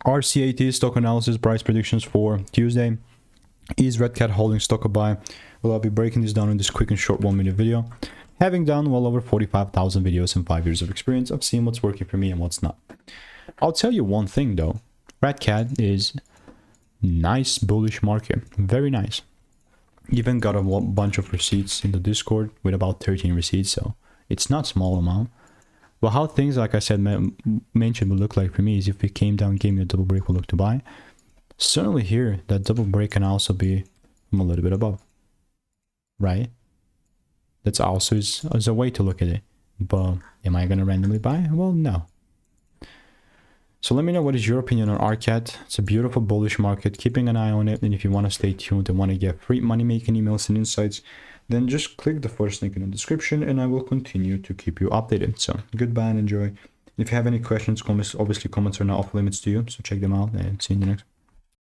RCAT stock analysis price predictions for Tuesday. Is RCAT holding stock a buy? Well, I'll be breaking this down in this quick and short 1-minute video. Having done well over 45,000 videos and 5 years of experience, I've seen what's working for me and what's not. I'll tell you one thing though, RCAT is nice bullish market, very nice. Even got a bunch of receipts in the Discord with about 13 receipts, so it's not small amount. But how things, like I said, mentioned would look like for me is if it came down, gave me a double break, will look to buy. Certainly here, that double break can also be from a little bit above, right? That's also is a way to look at it. But am I going to randomly buy? Well, no. So let me know what is your opinion on RCAT. It's a beautiful bullish market, keeping an eye on it. And if you want to stay tuned and want to get free money making emails and insights, then just click the first link in the description and I will continue to keep you updated. So goodbye and enjoy. If you have any questions, comments, obviously comments are not off limits to you. So check them out and see you in the next.